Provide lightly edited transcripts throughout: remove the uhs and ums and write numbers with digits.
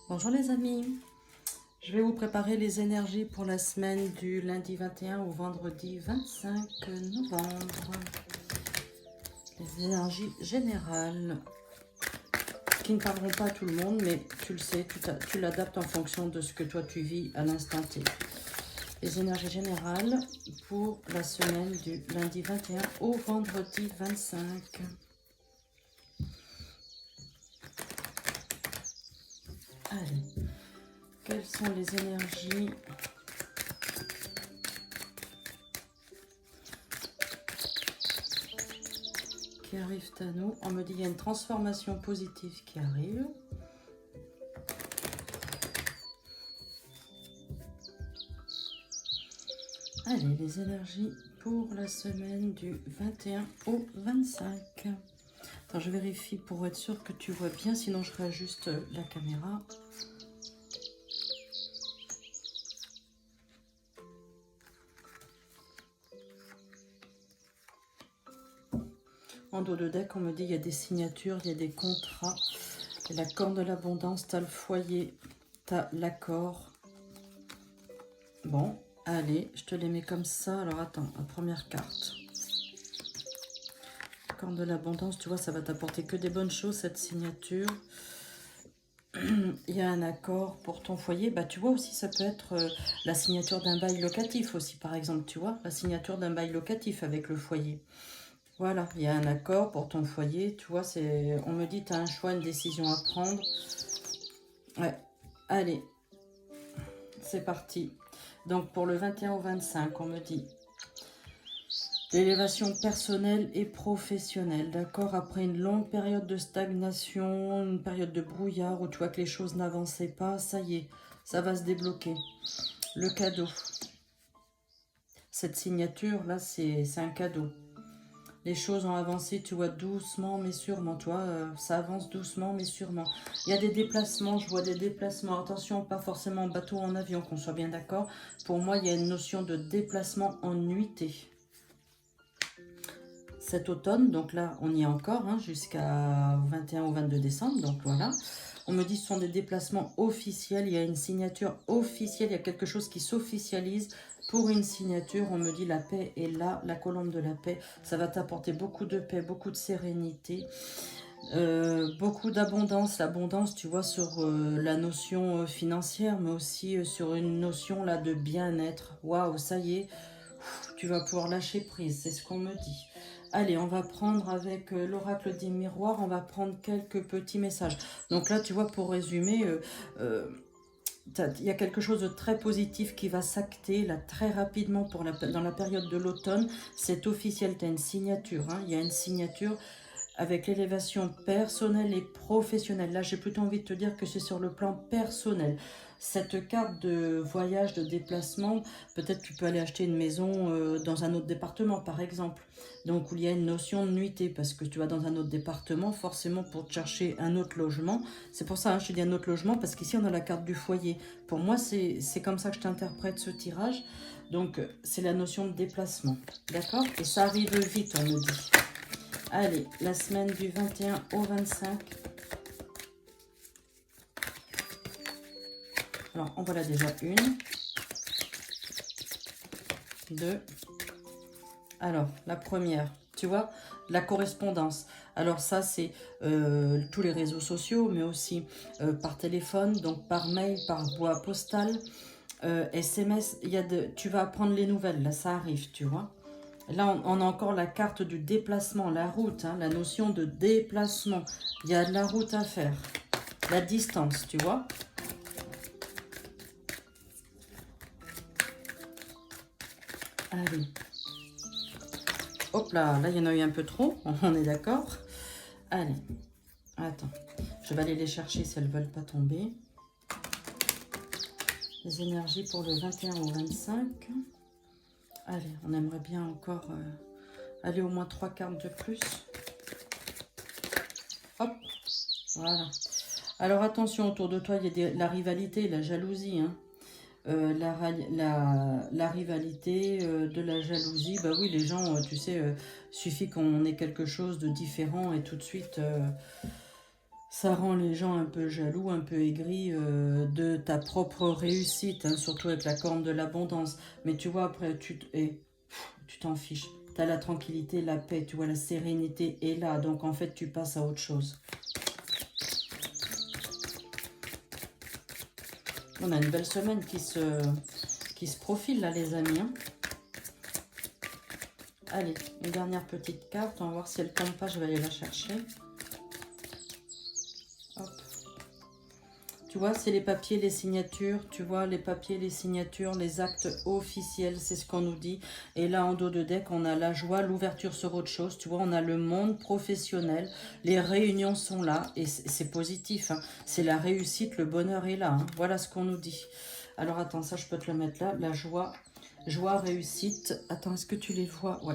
Bonjour les amis, je vais vous préparer les énergies pour la semaine du lundi 21 au vendredi 25 novembre. Les énergies générales qui ne parleront pas à tout le monde, mais tu le sais, tu l'adaptes en fonction de ce que toi tu vis à l'instant T. Les énergies générales pour la semaine du lundi 21 au vendredi 25. Allez, quelles sont les énergies qui arrivent à nous? On me dit qu'il y a une transformation positive qui arrive. Allez, les énergies pour la semaine du 21 au 25. Attends, je vérifie pour être sûr que tu vois bien, sinon je réajuste la caméra. En dos de deck, on me dit qu'il y a des signatures, il y a des contrats. Il y a la corne de l'abondance, tu as le foyer, tu as l'accord. Bon, allez, je te les mets comme ça. Alors attends, la première carte. Corne de l'abondance, tu vois, ça va t'apporter que des bonnes choses, cette signature. Il y a un accord pour ton foyer. Bah, tu vois aussi, ça peut être la signature d'un bail locatif aussi, par exemple, tu vois, la signature d'un bail locatif avec le foyer. Voilà, il y a un accord pour ton foyer, tu vois, on me dit, tu as un choix, une décision à prendre. Ouais, allez, c'est parti. Donc, pour le 21 au 25, on me dit l'élévation personnelle et professionnelle, d'accord? Après une longue période de stagnation, une période de brouillard où tu vois que les choses n'avançaient pas, ça y est, ça va se débloquer. Le cadeau. Cette signature-là, c'est un cadeau. Les choses ont avancé, tu vois, doucement mais sûrement. Tu vois, ça avance doucement mais sûrement. Il y a des déplacements, je vois des déplacements. Attention, pas forcément en bateau ou en avion, qu'on soit bien d'accord. Pour moi, il y a une notion de déplacement en nuitée. Cet automne, donc là, on y est encore, hein, jusqu'à 21 ou 22 décembre. Donc voilà. On me dit que ce sont des déplacements officiels. Il y a une signature officielle. Il y a quelque chose qui s'officialise. Pour une signature, on me dit la paix est là, la colombe de la paix. Ça va t'apporter beaucoup de paix, beaucoup de sérénité, beaucoup d'abondance. L'abondance, tu vois, sur la notion financière, mais aussi sur une notion là de bien-être. Waouh, ça y est, tu vas pouvoir lâcher prise, c'est ce qu'on me dit. Allez, on va prendre avec l'oracle des miroirs, on va prendre quelques petits messages. Donc là, tu vois, pour résumer, il y a quelque chose de très positif qui va s'acter là très rapidement dans la période de l'automne. C'est officiel, tu as une signature. Hein, il y a une signature avec l'élévation personnelle et professionnelle. Là, j'ai plutôt envie de te dire que c'est sur le plan personnel. Cette carte de voyage, de déplacement, peut-être tu peux aller acheter une maison dans un autre département, par exemple. Donc, où il y a une notion de nuitée, parce que tu vas dans un autre département, forcément pour te chercher un autre logement. C'est pour ça, hein, je te dis un autre logement, parce qu'ici, on a la carte du foyer. Pour moi, c'est comme ça que je t'interprète ce tirage. Donc, c'est la notion de déplacement. D'accord? Et ça arrive vite, on me dit. Allez, la semaine du 21 au 25. Alors, en voilà déjà une. Deux. Alors, la première, tu vois, la correspondance. Alors ça, c'est tous les réseaux sociaux, mais aussi par téléphone, donc par mail, par boîte postale, SMS. Tu vas apprendre les nouvelles, là, ça arrive, tu vois. Là, on a encore la carte du déplacement, la route, hein, la notion de déplacement. Il y a de la route à faire. La distance, tu vois. Allez. Hop là, là, il y en a eu un peu trop. On est d'accord. Allez. Attends. Je vais aller les chercher si elles ne veulent pas tomber. Les énergies pour le 21 au 25. Allez, on aimerait bien encore aller au moins 3 cartes de plus. Hop. Voilà. Alors attention, autour de toi, il y a la rivalité, la jalousie. Hein. La rivalité, de la jalousie. Bah oui, les gens, tu sais, suffit qu'on ait quelque chose de différent et tout de suite, Ça rend les gens un peu jaloux, un peu aigris de ta propre réussite, hein, surtout avec la corne de l'abondance. Mais tu vois, après, tu t'en fiches. Tu as la tranquillité, la paix, tu vois, la sérénité est là. Donc, en fait, tu passes à autre chose. On a une belle semaine qui se profile, là, les amis. Hein. Allez, une dernière petite carte. On va voir si elle ne tombe pas. Je vais aller la chercher. Hop. Tu vois, c'est les papiers, les signatures, tu vois, les papiers, les signatures, les actes officiels, c'est ce qu'on nous dit. Et là, en dos de deck, on a la joie, l'ouverture sur autre chose. Tu vois, on a le monde professionnel, les réunions sont là et c'est positif. Hein. C'est la réussite, le bonheur est là. Hein. Voilà ce qu'on nous dit. Alors, attends, ça, je peux te le mettre là. La joie, joie, réussite. Attends, est-ce que tu les vois? Ouais.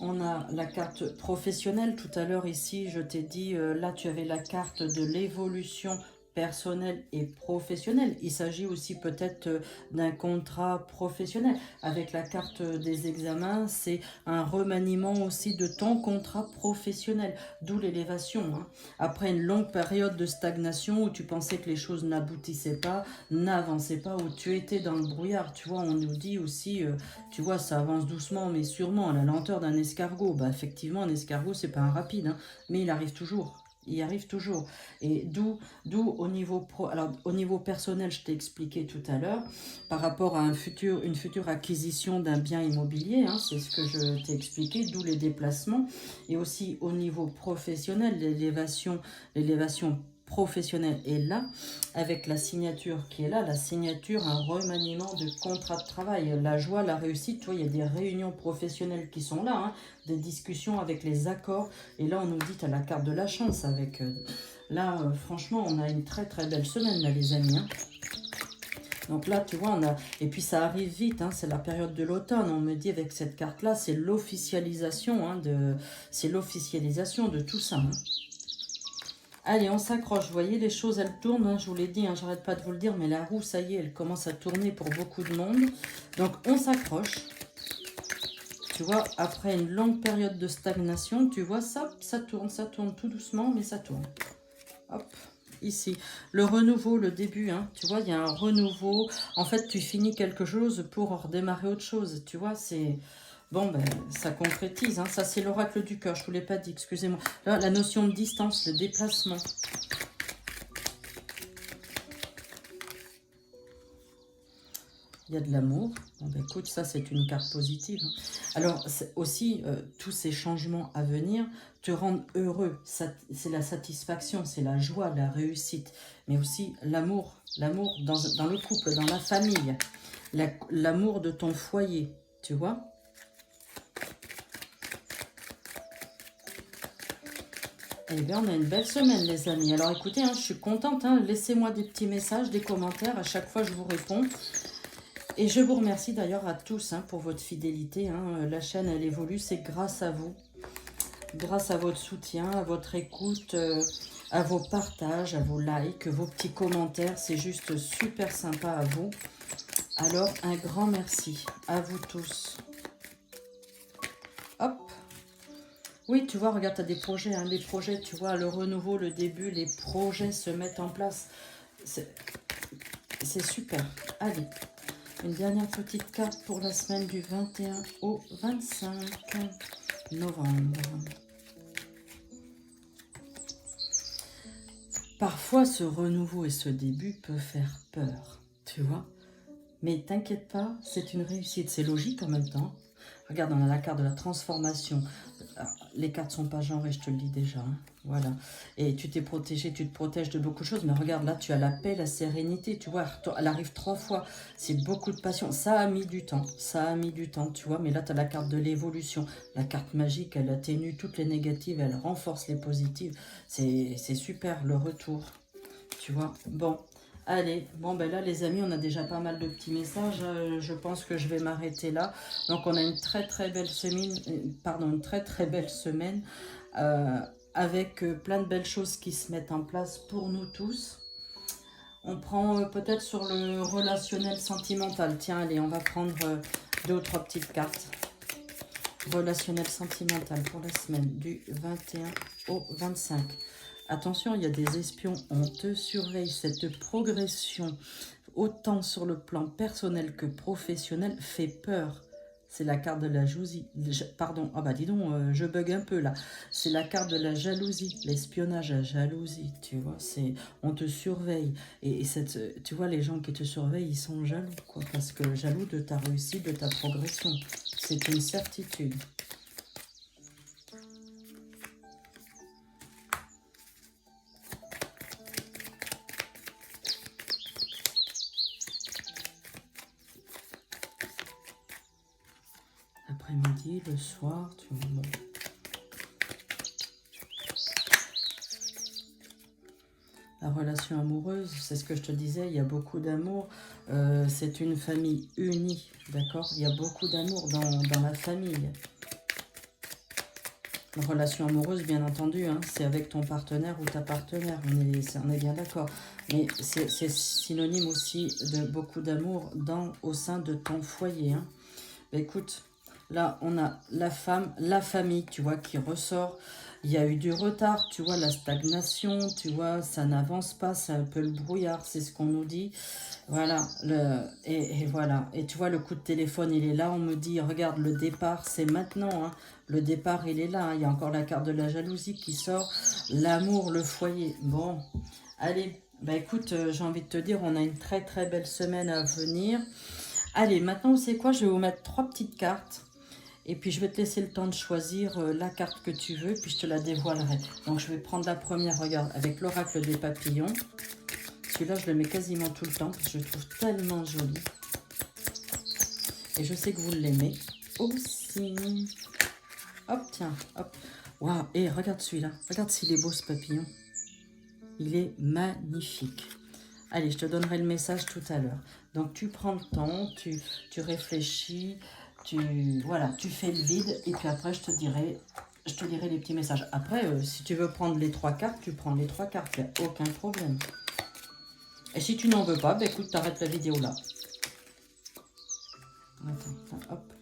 On a la carte professionnelle. Tout à l'heure, ici, je t'ai dit, là, tu avais la carte de l'évolution personnel et professionnel. Il s'agit aussi peut-être d'un contrat professionnel. Avec la carte des examens, c'est un remaniement aussi de ton contrat professionnel, d'où l'élévation. Hein. Après une longue période de stagnation où tu pensais que les choses n'aboutissaient pas, n'avançaient pas, où tu étais dans le brouillard, tu vois, on nous dit aussi, tu vois, ça avance doucement mais sûrement, à la lenteur d'un escargot. Bah, effectivement, un escargot, c'est pas un rapide, hein, mais il arrive toujours. Il y arrive toujours. Et d'où au niveau pro, alors au niveau personnel, je t'ai expliqué tout à l'heure, par rapport à une future acquisition d'un bien immobilier, hein, c'est ce que je t'ai expliqué, d'où les déplacements. Et aussi au niveau professionnel, l'élévation professionnelle est là, avec la signature qui est là, la signature, un remaniement de contrat de travail, la joie, la réussite, tu vois, il y a des réunions professionnelles qui sont là, hein, des discussions avec les accords, et là on nous dit, tu as la carte de la chance avec... là, franchement, on a une très très belle semaine, là, les amis, hein. Donc là, tu vois, on a... Et puis ça arrive vite, hein, c'est la période de l'automne. On me dit avec cette carte-là, c'est l'officialisation, hein, c'est l'officialisation de tout ça. Hein. Allez, on s'accroche. Vous voyez, les choses, elles tournent. Hein, je vous l'ai dit, hein, j'arrête pas de vous le dire, mais la roue, ça y est, elle commence à tourner pour beaucoup de monde. Donc, on s'accroche. Tu vois, après une longue période de stagnation, tu vois, ça tourne tout doucement, mais ça tourne. Hop, ici. Le renouveau, le début, hein, tu vois, il y a un renouveau. En fait, tu finis quelque chose pour redémarrer autre chose. Tu vois, c'est... Bon, ben, ça concrétise. Hein. Ça, c'est l'oracle du cœur. Je ne vous l'ai pas dit, excusez-moi. Là, la notion de distance, le déplacement. Il y a de l'amour. Bon, ben, écoute, ça, c'est une carte positive. Hein. Alors, aussi, tous ces changements à venir te rendent heureux. C'est la satisfaction, c'est la joie, la réussite. Mais aussi l'amour. L'amour dans le couple, dans la famille. L'amour de ton foyer, tu vois. Eh bien, on a une belle semaine, les amis. Alors, écoutez, hein, je suis contente. Hein, laissez-moi des petits messages, des commentaires. À chaque fois, je vous réponds. Et je vous remercie d'ailleurs à tous hein, pour votre fidélité. Hein. La chaîne, elle évolue. C'est grâce à vous. Grâce à votre soutien, à votre écoute, à vos partages, à vos likes, vos petits commentaires. C'est juste super sympa à vous. Alors, un grand merci à vous tous. Hop. Oui, tu vois, regarde, tu as des projets. Hein, les projets, tu vois, le renouveau, le début, les projets se mettent en place. C'est super. Allez, une dernière petite carte pour la semaine du 21 au 25 novembre. Parfois, ce renouveau et ce début peut faire peur, tu vois. Mais t'inquiète pas, c'est une réussite. C'est logique en même temps. Regarde, on a la carte de la transformation. Les cartes sont pas genrées, je te le dis déjà. Hein. Voilà. Et tu t'es protégé, tu te protèges de beaucoup de choses. Mais regarde, là, tu as la paix, la sérénité. Tu vois, elle arrive 3 fois. C'est beaucoup de passion. Ça a mis du temps. Ça a mis du temps, tu vois. Mais là, tu as la carte de l'évolution. La carte magique, elle atténue toutes les négatives. Elle renforce les positives. C'est super, le retour. Tu vois. Bon. Allez, bon ben là les amis, on a déjà pas mal de petits messages, je pense que je vais m'arrêter là. Donc on a une très très belle semaine, avec plein de belles choses qui se mettent en place pour nous tous. On prend peut-être sur le relationnel sentimental. Tiens, allez, on va prendre 2 ou 3 petites cartes. Relationnel sentimental pour la semaine du 21 au 25. Attention, il y a des espions, on te surveille. Cette progression, autant sur le plan personnel que professionnel, fait peur. C'est la carte de la jalousie. Pardon, ah bah dis donc, je bug un peu là. C'est la carte de la jalousie, l'espionnage à jalousie, tu vois. On te surveille. Et cette, tu vois, les gens qui te surveillent, ils sont jaloux, quoi. Parce que jaloux de ta réussite, de ta progression. C'est une certitude. Après-midi, le soir, tu vois. Bon. La relation amoureuse, c'est ce que je te disais, il y a beaucoup d'amour. C'est une famille unie, d'accord? Il y a beaucoup d'amour dans la famille. La relation amoureuse, bien entendu, hein, c'est avec ton partenaire ou ta partenaire, on est bien d'accord. Mais c'est synonyme aussi de beaucoup d'amour au sein de ton foyer. Hein. Bah, écoute, là, on a la femme, la famille, tu vois, qui ressort. Il y a eu du retard, tu vois, la stagnation, tu vois, ça n'avance pas, c'est un peu le brouillard, c'est ce qu'on nous dit. Voilà, et voilà. Et tu vois, le coup de téléphone, il est là, on me dit, regarde, le départ, c'est maintenant, hein. Le départ, il est là, hein. Il y a encore la carte de la jalousie qui sort, l'amour, le foyer. Bon, allez, bah écoute, j'ai envie de te dire, on a une très très belle semaine à venir. Allez, maintenant, vous savez quoi, je vais vous mettre 3 petites cartes. Et puis, je vais te laisser le temps de choisir la carte que tu veux, puis je te la dévoilerai. Donc, je vais prendre la première, regarde, avec l'oracle des papillons. Celui-là, je le mets quasiment tout le temps, parce que je le trouve tellement joli. Et je sais que vous l'aimez aussi. Hop, tiens, hop. Waouh, et regarde celui-là. Regarde s'il est beau, ce papillon. Il est magnifique. Allez, je te donnerai le message tout à l'heure. Donc, tu prends le temps, tu réfléchis, voilà, tu fais le vide, et puis après, je te dirai les petits messages. Après, si tu veux prendre les 3 cartes, tu prends les 3 cartes, il n'y a aucun problème. Et si tu n'en veux pas, bah écoute, t'arrêtes la vidéo là. Attends, hop,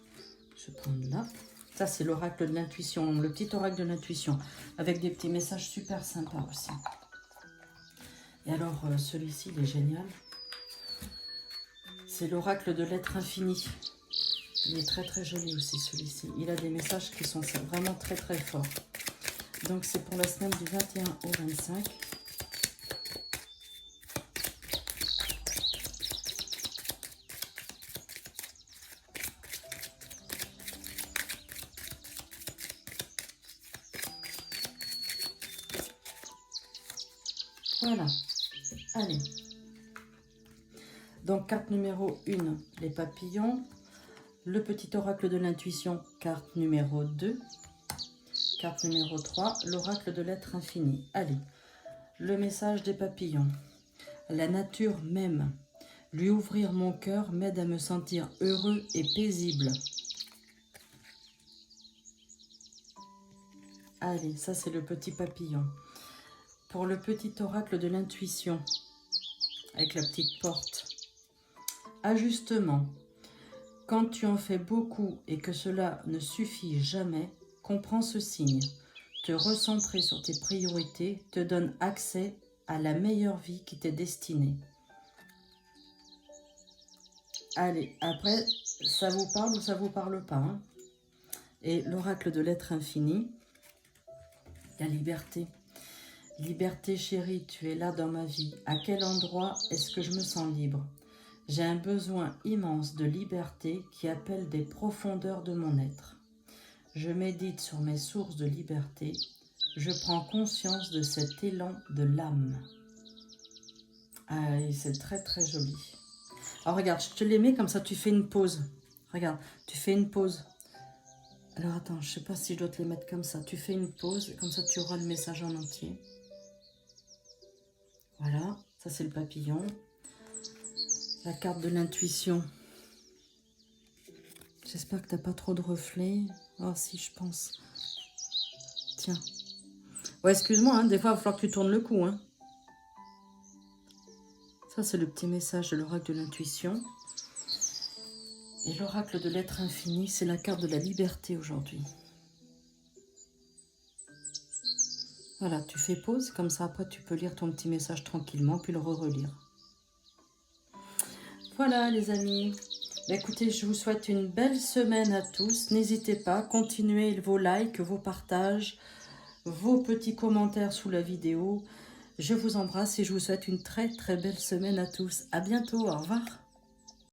je vais prendre là. Ça, c'est l'oracle de l'intuition, le petit oracle de l'intuition, avec des petits messages super sympas aussi. Et alors, celui-ci, il est génial. C'est l'oracle de l'être infini. Il est très très joli aussi, celui-ci. Il a des messages qui sont vraiment très très forts. Donc, c'est pour la semaine du 21 au 25. Voilà. Allez. Donc, carte numéro 1, les papillons. Le petit oracle de l'intuition, carte numéro 2. Carte numéro 3, l'oracle de l'être infini. Allez, le message des papillons. La nature m'aime. Lui ouvrir mon cœur m'aide à me sentir heureux et paisible. Allez, ça c'est le petit papillon. Pour le petit oracle de l'intuition, avec la petite porte. Ajustement. Quand tu en fais beaucoup et que cela ne suffit jamais, comprends ce signe. Te recentrer sur tes priorités te donne accès à la meilleure vie qui t'est destinée. Allez, après, ça vous parle ou ça vous parle pas, hein? Et l'oracle de l'être infini, la liberté. Liberté chérie, tu es là dans ma vie. À quel endroit est-ce que je me sens libre? J'ai un besoin immense de liberté qui appelle des profondeurs de mon être. Je médite sur mes sources de liberté. Je prends conscience de cet élan de l'âme. Ah, c'est très très joli. Alors regarde, je te les mets comme ça, tu fais une pause. Regarde, tu fais une pause. Alors attends, je sais pas si je dois te les mettre comme ça. Tu fais une pause, comme ça tu auras le message en entier. Voilà, ça c'est le papillon. La carte de l'intuition. J'espère que tu n'as pas trop de reflets. Oh si, je pense. Tiens. Ouais, excuse-moi, hein, des fois il va falloir que tu tournes le cou. Hein. Ça c'est le petit message de l'oracle de l'intuition. Et l'oracle de l'être infini, c'est la carte de la liberté aujourd'hui. Voilà, tu fais pause, comme ça après tu peux lire ton petit message tranquillement, puis le relire. Voilà les amis. Bah, écoutez, je vous souhaite une belle semaine à tous. N'hésitez pas, continuez vos likes, vos partages, vos petits commentaires sous la vidéo. Je vous embrasse et je vous souhaite une très très belle semaine à tous. À bientôt, au revoir.